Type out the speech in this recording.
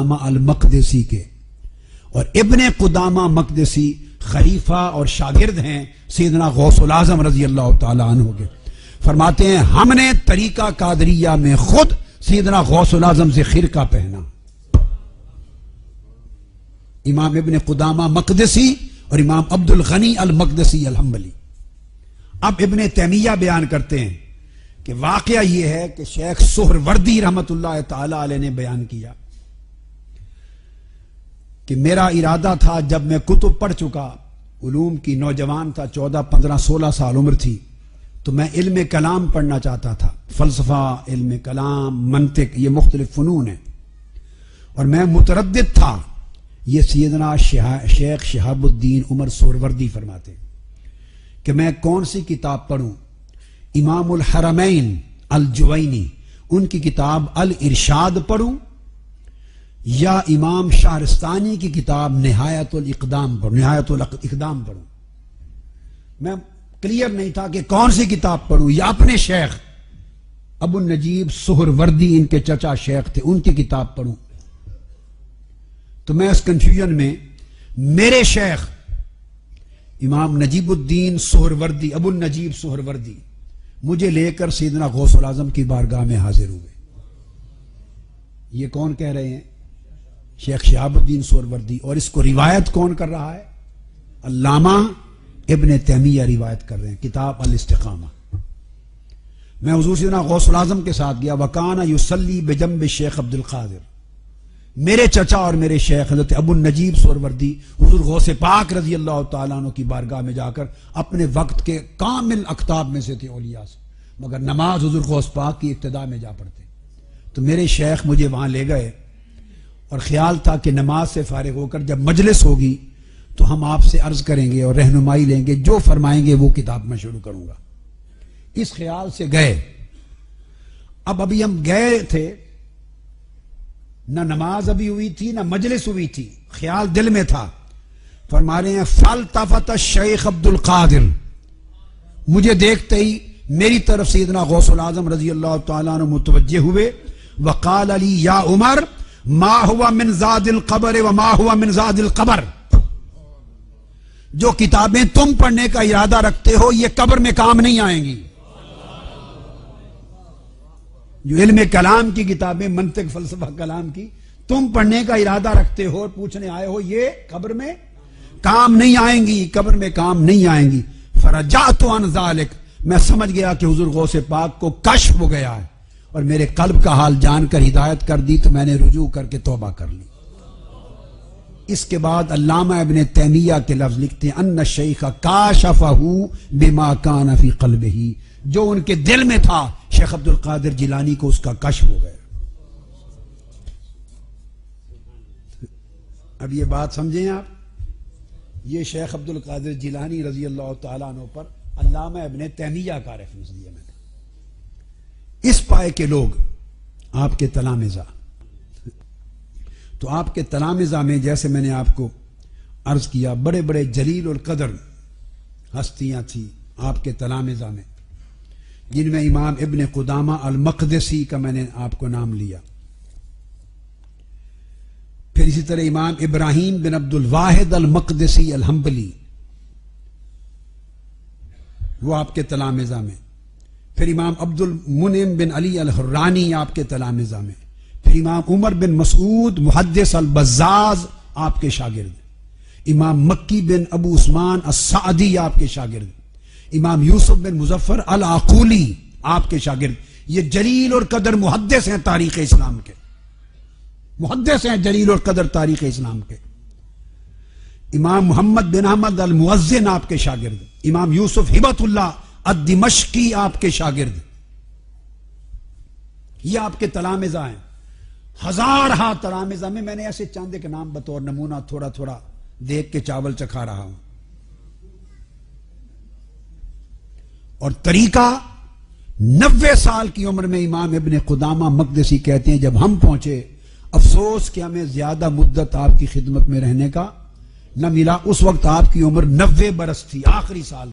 قدامہ المقدسی کے، اور ابن قدامہ مقدسی خلیفہ اور شاگرد ہیں سیدنا غوث العظم رضی اللہ تعالیٰ عنہ کے۔ فرماتے ہیں ہم نے طریقہ قادریہ میں خود سیدنا غوث العظم سے خرقہ پہنا، امام ابن قدامہ مقدسی اور امام عبد الغنی المقدسی الحنبلی۔ اب ابن تیمیہ بیان کرتے ہیں کہ واقعہ یہ ہے کہ شیخ سہروردی رحمت اللہ تعالی علیہ نے بیان کیا کہ میرا ارادہ تھا، جب میں کتب پڑھ چکا، علوم کی نوجوان تھا، 14 15 16 سال عمر تھی، تو میں علم کلام پڑھنا چاہتا تھا، فلسفہ، علم کلام، منطق، یہ مختلف فنون ہیں، اور میں متردد تھا۔ یہ سیدنا شیخ شہاب الدین عمر سہروردی فرماتے ہیں کہ میں کون سی کتاب پڑھوں، امام الحرمین الجوینی ان کی کتاب الارشاد پڑھوں یا امام شہرستانی کی کتاب نہایت الاقدام پڑھوں۔ میں کلیئر نہیں تھا کہ کون سی کتاب پڑھوں، یا اپنے شیخ ابو النجیب سہروردی ان کے چچا شیخ تھے ان کی کتاب پڑھوں۔ تو میں اس کنفیوژن میں میرے شیخ امام نجیب الدین سہروردی، ابو النجیب سہروردی مجھے لے کر سیدنا غوث العظم کی بارگاہ میں حاضر ہوئے۔ یہ کون کہہ رہے ہیں؟ شیخ شہاب الدین سہروردی، اور اس کو روایت کون کر رہا ہے؟ علامہ ابن تیمیہ روایت کر رہے ہیں، کتاب الاستقامہ۔ میں حضور سیدنا غوث العظم کے ساتھ گیا، وکانا یصلی بجنب شیخ عبد القادر، میرے چچا اور میرے شیخ حضرت ابو النجیب سہروردی حضور غوث پاک رضی اللہ تعالیٰ عنہ کی بارگاہ میں جا کر اپنے وقت کے کامل اقطاب میں سے تھے، اولیاء سے، مگر نماز حضور غوث پاک کی ابتدا میں جا پڑھتے۔ تو میرے شیخ مجھے وہاں لے گئے، اور خیال تھا کہ نماز سے فارغ ہو کر جب مجلس ہوگی تو ہم آپ سے عرض کریں گے اور رہنمائی لیں گے، جو فرمائیں گے وہ کتاب میں شروع کروں گا۔ اس خیال سے گئے۔ اب ابھی ہم گئے تھے، نہ نماز ابھی ہوئی تھی نہ مجلس ہوئی تھی، خیال دل میں تھا۔ فرما رہے ہیں فالتفت الشیخ عبد القادر، مجھے دیکھتے ہی میری طرف سیدنا غوث العظم رضی اللہ تعالیٰ عنہ متوجہ ہوئے، وقال علی یا عمر ما ہوا من زاد القبر وما ہوا من زاد القبر، جو کتابیں تم پڑھنے کا ارادہ رکھتے ہو یہ قبر میں کام نہیں آئیں گی۔ جو علم کلام کی کتابیں، منطق، فلسفہ کلام کی تم پڑھنے کا ارادہ رکھتے ہو، پوچھنے آئے ہو، یہ قبر میں کام نہیں آئیں گی، قبر میں کام نہیں آئیں گی۔ فرجعت عن ذلک، میں سمجھ گیا کہ حضور غوث پاک کو کشف ہو گیا ہے اور میرے قلب کا حال جان کر ہدایت کر دی، تو میں نے رجوع کر کے توبہ کر لی۔ اس کے بعد علامہ ابن تیمیہ کے لفظ لکھتے ہیں ان الشیخ کاشفہ بما کان فی قلبہ، جو ان کے دل میں تھا شیخ عبد القادر جیلانی کو اس کا کشف ہو گیا۔ اب یہ بات سمجھیں آپ، یہ شیخ عبد القادر جیلانی رضی اللہ تعالیٰ عنہ پر علامہ ابن تیمیہ کا ریفرنس دیا میں نے۔ اس پائے کے لوگ آپ کے تلامذہ، تو آپ کے تلامذہ میں جیسے میں نے آپ کو عرض کیا بڑے بڑے جلیل القدر ہستیاں تھیں آپ کے تلامذہ میں، جن میں امام ابن قدامہ المقدسی کا میں نے آپ کو نام لیا، پھر اسی طرح امام ابراہیم بن عبد الواحد المقدسی الحنبلی، وہ آپ کے تلامذہ میں، پھر امام عبد المنعم بن علی الحرانی آپ کے تلامذہ میں، پھر امام عمر بن مسعود محدث البزاز آپ کے شاگرد، امام مکی بن ابو عثمان السعدی آپ کے شاگرد، امام یوسف بن مظفر العقولی آپ کے شاگرد۔ یہ جلیل اور قدر محدث ہیں تاریخ اسلام کے، محدث ہیں جلیل اور قدر تاریخ اسلام کے۔ امام محمد بن احمد المؤذن آپ کے شاگرد، امام یوسف ہبت اللہ الدمشقی آپ کے شاگرد، یہ آپ کے تلامذہ ہیں۔ ہزارہ تلامذہ میں نے ایسے چاندے کے نام بطور نمونہ تھوڑا تھوڑا دیکھ کے چاول چکھا رہا ہوں۔ اور طریقہ 90 سال کی عمر میں امام ابن قدامہ مقدسی کہتے ہیں جب ہم پہنچے، افسوس کہ ہمیں زیادہ مدت آپ کی خدمت میں رہنے کا نہ ملا، اس وقت آپ کی عمر 90 برس تھی، آخری سال